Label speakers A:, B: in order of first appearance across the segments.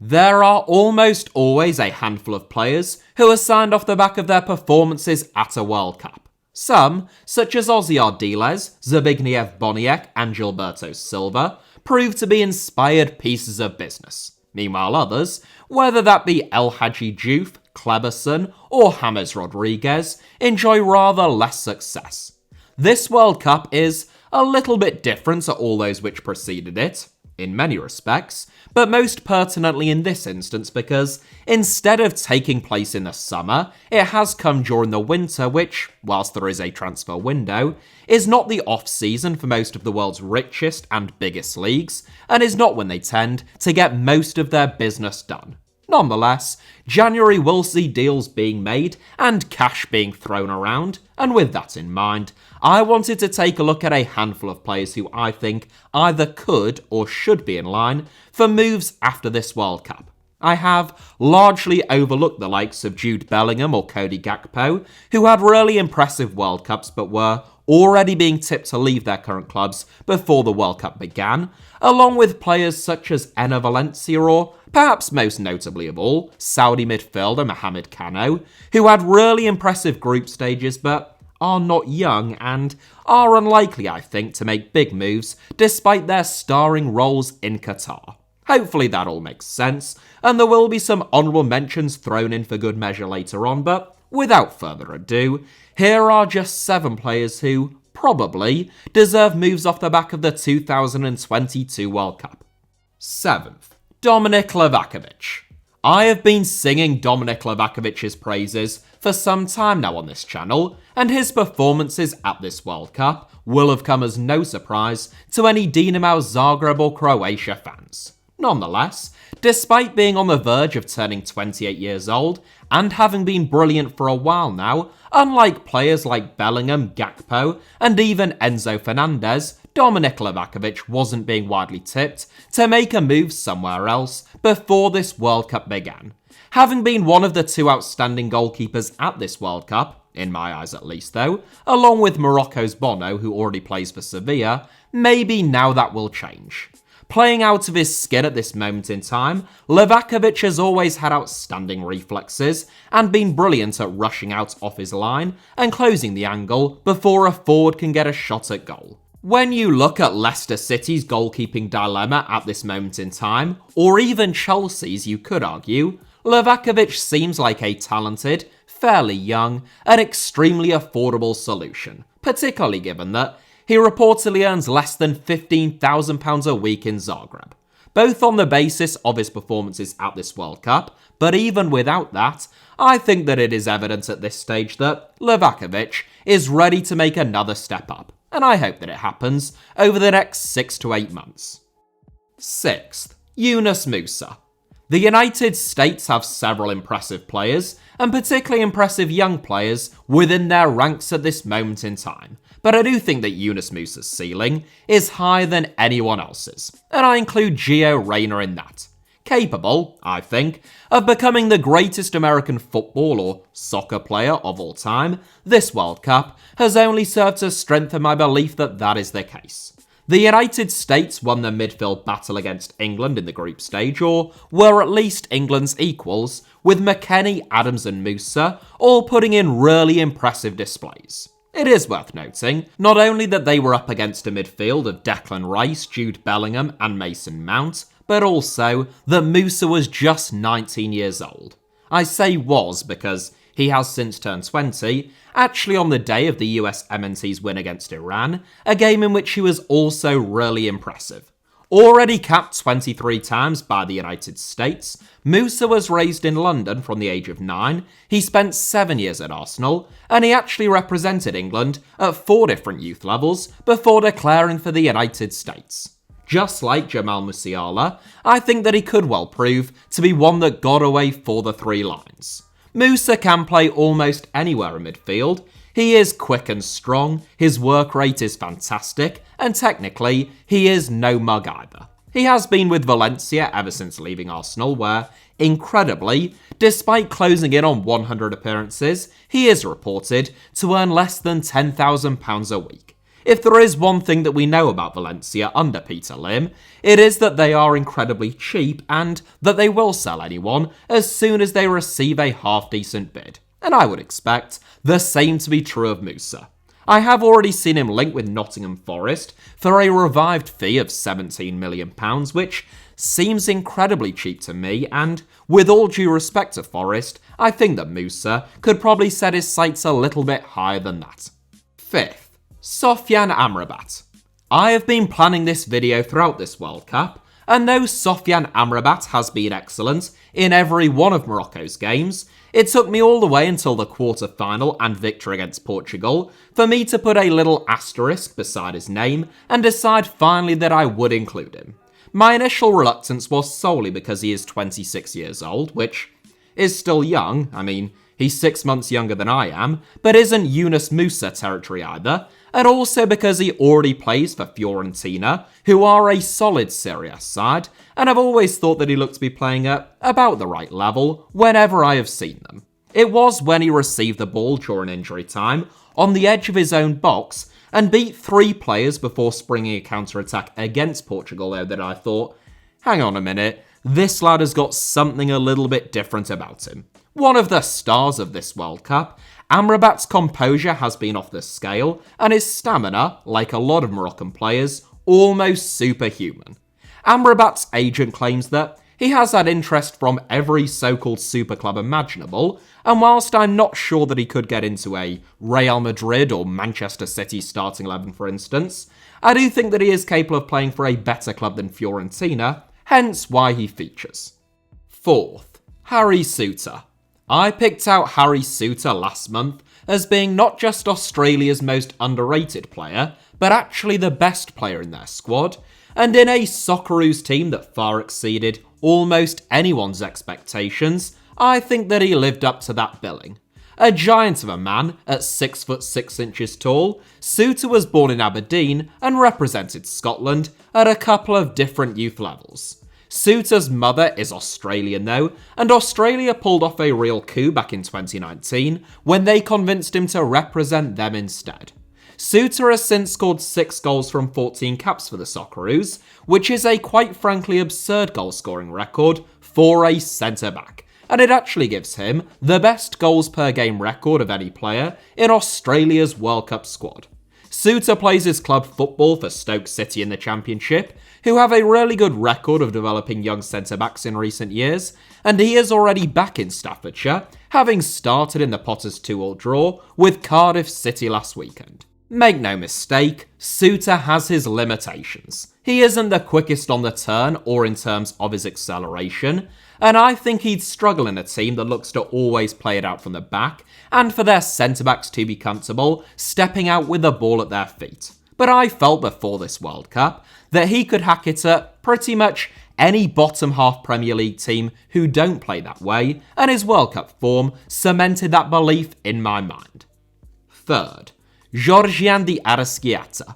A: There are almost always a handful of players who are signed off the back of their performances at a World Cup. Some, such as Ozzy Ardiles, Zbigniew Boniek and Gilberto Silva, prove to be inspired pieces of business. Meanwhile others, whether that be El Hadji Diouf, Kleberson or James Rodriguez, enjoy rather less success. This World Cup is a little bit different to all those which preceded it, in many respects, but most pertinently in this instance because instead of taking place in the summer, it has come during the winter which, whilst there is a transfer window, is not the off-season for most of the world's richest and biggest leagues, and is not when they tend to get most of their business done. Nonetheless, January will see deals being made and cash being thrown around, and with that in mind, I wanted to take a look at a handful of players who I think either could or should be in line for moves after this World Cup. I have largely overlooked the likes of Jude Bellingham or Cody Gakpo, who had really impressive World Cups but were already being tipped to leave their current clubs before the World Cup began, along with players such as Enner Valencia or, perhaps most notably of all, Saudi midfielder Mohamed Kudus, who had really impressive group stages but are not young and are unlikely, I think, to make big moves despite their starring roles in Qatar. Hopefully that all makes sense, and there will be some honourable mentions thrown in for good measure later on, but without further ado, here are just 7 players who, probably, deserve moves off the back of the 2022 World Cup. 7th, Dominic Levakovich. I have been singing Dominic Levakovich's praises for some time now on this channel, and his performances at this World Cup will have come as no surprise to any Dinamo Zagreb or Croatia fans. Nonetheless, despite being on the verge of turning 28 years old and having been brilliant for a while now, unlike players like Bellingham, Gakpo, and even Enzo Fernandez, Dominic Levakovich wasn't being widely tipped to make a move somewhere else before this World Cup began. Having been one of the 2 outstanding goalkeepers at this World Cup, in my eyes at least though, along with Morocco's Bono, who already plays for Sevilla, maybe now that will change. Playing out of his skin at this moment in time, Levakovich has always had outstanding reflexes and been brilliant at rushing out off his line and closing the angle before a forward can get a shot at goal. When you look at Leicester City's goalkeeping dilemma at this moment in time, or even Chelsea's you could argue, Levakovich seems like a talented, fairly young, and extremely affordable solution, particularly given that he reportedly earns less than £15,000 a week in Zagreb, both on the basis of his performances at this World Cup, but even without that, I think that it is evident at this stage that Levakovich is ready to make another step up, and I hope that it happens over the next 6 to 8 months. 6th, Eunice Musa. The United States have several impressive players, and particularly impressive young players, within their ranks at this moment in time. But I do think that Eunice Musa's ceiling is higher than anyone else's, and I include Gio Reyna in that. Capable, I think, of becoming the greatest American football or soccer player of all time, this World Cup has only served to strengthen my belief that that is the case. The United States won the midfield battle against England in the group stage, or were at least England's equals, with McKennie, Adams and Musa all putting in really impressive displays. It is worth noting, not only that they were up against a midfield of Declan Rice, Jude Bellingham and Mason Mount, but also that Musa was just 19 years old. I say was because he has since turned 20, actually on the day of the US MNT's win against Iran, a game in which he was also really impressive. Already capped 23 times by the United States, Musa was raised in London from the age of 9, he spent 7 years at Arsenal, and he actually represented England at 4 different youth levels before declaring for the United States. Just like Jamal Musiala, I think that he could well prove to be one that got away for the 3 lines. Musa can play almost anywhere in midfield. He is quick and strong, his work rate is fantastic, and technically, he is no mug either. He has been with Valencia ever since leaving Arsenal, where, incredibly, despite closing in on 100 appearances, he is reported to earn less than £10,000 a week. If there is one thing that we know about Valencia under Peter Lim, it is that they are incredibly cheap and that they will sell anyone as soon as they receive a half-decent bid. And I would expect the same to be true of Musa. I have already seen him linked with Nottingham Forest for a revived fee of £17 million, which seems incredibly cheap to me, and with all due respect to Forest, I think that Musa could probably set his sights a little bit higher than that. Fifth, Sofiane Amrabat. I have been planning this video throughout this World Cup, and though Sofiane Amrabat has been excellent in every one of Morocco's games, it took me all the way until the quarter-final and victory against Portugal for me to put a little asterisk beside his name and decide finally that I would include him. My initial reluctance was solely because he is 26 years old, which is still young. I mean, he's 6 months younger than I am, but isn't Eunice Musa territory either, and also because he already plays for Fiorentina, who are a solid Serie A side, and I've always thought that he looked to be playing at about the right level whenever I have seen them. It was when he received the ball during injury time on the edge of his own box and beat 3 players before springing a counter-attack against Portugal though that I thought, hang on a minute, this lad has got something a little bit different about him. One of the stars of this World Cup, Amrabat's composure has been off the scale, and his stamina, like a lot of Moroccan players, almost superhuman. Amrabat's agent claims that he has had interest from every so-called super club imaginable, and whilst I'm not sure that he could get into a Real Madrid or Manchester City starting 11 for instance, I do think that he is capable of playing for a better club than Fiorentina, hence why he features. Fourth, Harry Suta. I picked out Harry Suta last month as being not just Australia's most underrated player, but actually the best player in their squad, and in a Socceroos team that far exceeded almost anyone's expectations, I think that he lived up to that billing. A giant of a man at 6 foot 6 inches tall, Suta was born in Aberdeen and represented Scotland at a couple of different youth levels. Suta's mother is Australian though, and Australia pulled off a real coup back in 2019 when they convinced him to represent them instead. Suta has since scored 6 goals from 14 caps for the Socceroos, which is a quite frankly absurd goal-scoring record for a centre-back, and it actually gives him the best goals per game record of any player in Australia's World Cup squad. Suta plays his club football for Stoke City in the Championship, who have a really good record of developing young centre-backs in recent years, and he is already back in Staffordshire, having started in the Potters 2-2 draw with Cardiff City last weekend. Make no mistake, Suta has his limitations. He isn't the quickest on the turn or in terms of his acceleration, and I think he'd struggle in a team that looks to always play it out from the back, and for their centre-backs to be comfortable stepping out with the ball at their feet. But I felt before this World Cup that he could hack it at pretty much any bottom half Premier League team who don't play that way, and his World Cup form cemented that belief in my mind. Third, Georgian de Arrascaeta.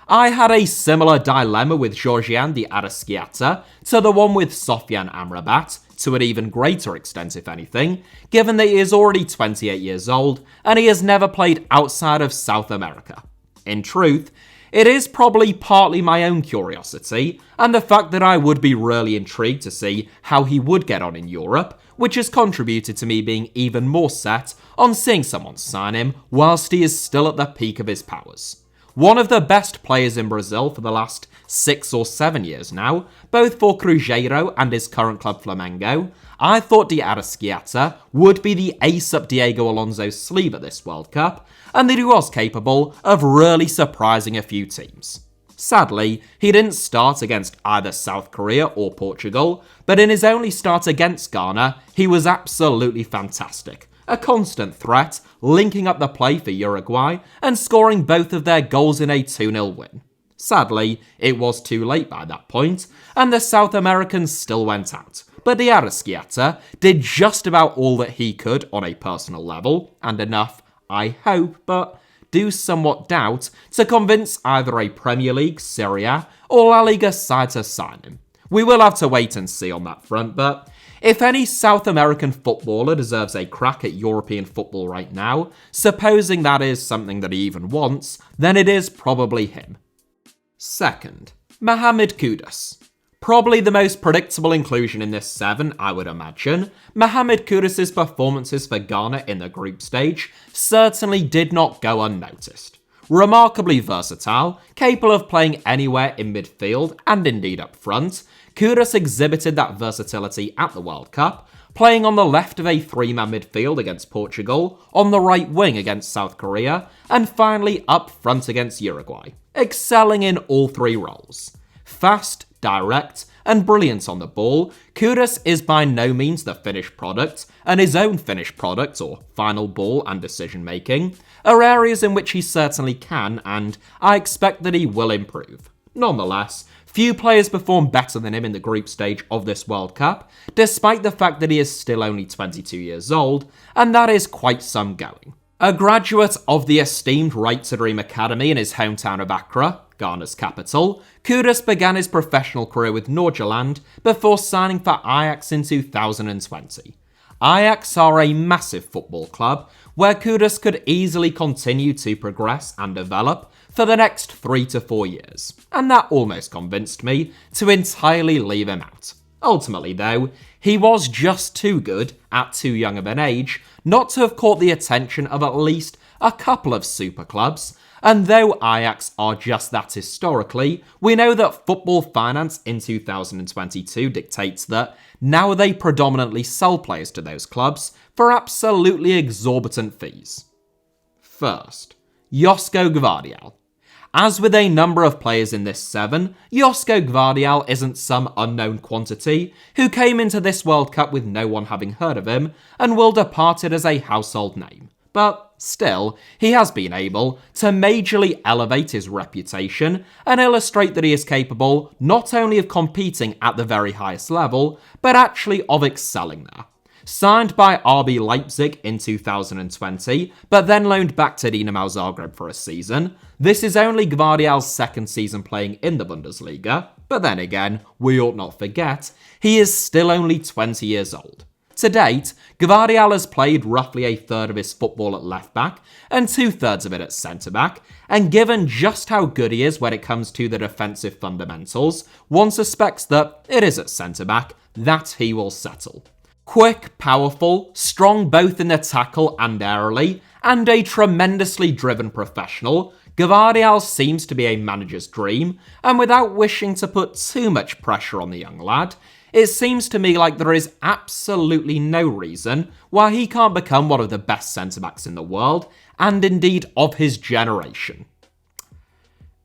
A: I had a similar dilemma with Georgian de Arrascaeta to the one with Sofiane Amrabat, to an even greater extent if anything, given that he is already 28 years old and he has never played outside of South America. In truth, it is probably partly my own curiosity and the fact that I would be really intrigued to see how he would get on in Europe, which has contributed to me being even more set on seeing someone sign him whilst he is still at the peak of his powers. One of the best players in Brazil for the last 6 or 7 years now, both for Cruzeiro and his current club Flamengo, I thought de Arrascaeta would be the ace up Diego Alonso's sleeve at this World Cup, and that he was capable of really surprising a few teams. Sadly, he didn't start against either South Korea or Portugal, but in his only start against Ghana, he was absolutely fantastic. A constant threat, linking up the play for Uruguay and scoring both of their goals in a 2-0 win. Sadly, it was too late by that point, and the South Americans still went out. But de Arrascaeta did just about all that he could on a personal level, and enough, I hope, but do somewhat doubt, to convince either a Premier League, Serie A, or La Liga side to sign him. We will have to wait and see on that front, but if any South American footballer deserves a crack at European football right now, supposing that is something that he even wants, then it is probably him. Second, Mohammed Kudus. Probably the most predictable inclusion in this 7, I would imagine. Mohammed Kudus' performances for Ghana in the group stage certainly did not go unnoticed. Remarkably versatile, capable of playing anywhere in midfield and indeed up front, Kudus exhibited that versatility at the World Cup, playing on the left of a 3-man midfield against Portugal, on the right wing against South Korea, and finally up front against Uruguay, excelling in all 3 roles. Fast, direct, and brilliant on the ball, Kudus is by no means the finished product, and his own finished product, or final ball and decision making, are areas in which he certainly can, and I expect that he will improve. Nonetheless, few players perform better than him in the group stage of this World Cup, despite the fact that he is still only 22 years old, and that is quite some going. A graduate of the esteemed Right to Dream Academy in his hometown of Accra, Ghana's capital, Kudus began his professional career with Nordsjælland before signing for Ajax in 2020. Ajax are a massive football club where Kudus could easily continue to progress and develop for the next 3 to 4 years, and that almost convinced me to entirely leave him out. Ultimately, though, he was just too good at too young of an age not to have caught the attention of at least a couple of super clubs, and though Ajax are just that historically, we know that football finance in 2022 dictates that now they predominantly sell players to those clubs for absolutely exorbitant fees. First, Joško Gvardial. As with a number of players in this 7, Joško Gvardial isn't some unknown quantity who came into this World Cup with no one having heard of him and will depart it as a household name. But still, he has been able to majorly elevate his reputation and illustrate that he is capable not only of competing at the very highest level, but actually of excelling there. Signed by RB Leipzig in 2020, but then loaned back to Dinamo Zagreb for a season, this is only Gvardial's second season playing in the Bundesliga, but then again, we ought not forget, he is still only 20 years old. To date, Gvardial has played roughly a third of his football at left-back and 2/3 of it at centre-back, and given just how good he is when it comes to the defensive fundamentals, one suspects that it is at centre-back that he will settle. Quick, powerful, strong both in the tackle and aerially, and a tremendously driven professional, Gvardial seems to be a manager's dream, and without wishing to put too much pressure on the young lad, it seems to me like there is absolutely no reason why he can't become one of the best centre-backs in the world, and indeed of his generation.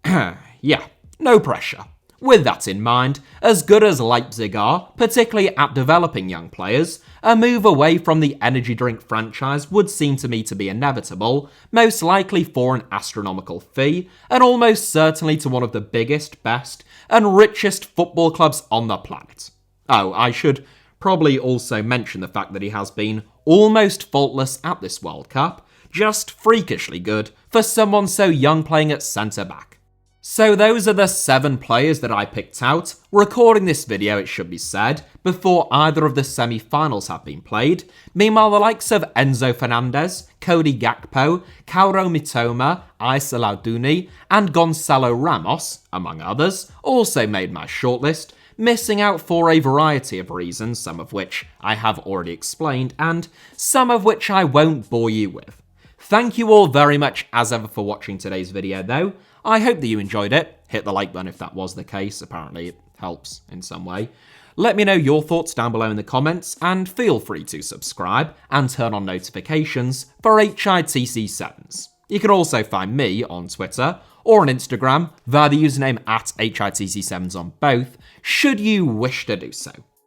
A: Yeah, no pressure. With that in mind, as good as Leipzig are, particularly at developing young players, a move away from the energy drink franchise would seem to me to be inevitable, most likely for an astronomical fee, and almost certainly to one of the biggest, best, and richest football clubs on the planet. Oh, I should probably also mention the fact that he has been almost faultless at this World Cup, just freakishly good for someone so young playing at centre-back. So those are the 7 players that I picked out, recording this video, it should be said, before either of the semi-finals have been played. Meanwhile, the likes of Enzo Fernandez, Cody Gakpo, Kaoru Mitoma, Issa Lauduni, and Gonçalo Ramos, among others, also made my shortlist, missing out for a variety of reasons, some of which I have already explained, and some of which I won't bore you with. Thank you all very much as ever for watching today's video though. I hope that you enjoyed it. Hit the like button if that was the case. Apparently it helps in some way. Let me know your thoughts down below in the comments, and feel free to subscribe and turn on notifications for HITC Sevens. You can also find me on Twitter or on Instagram via the username @HITC Sevens on both, should you wish to do so.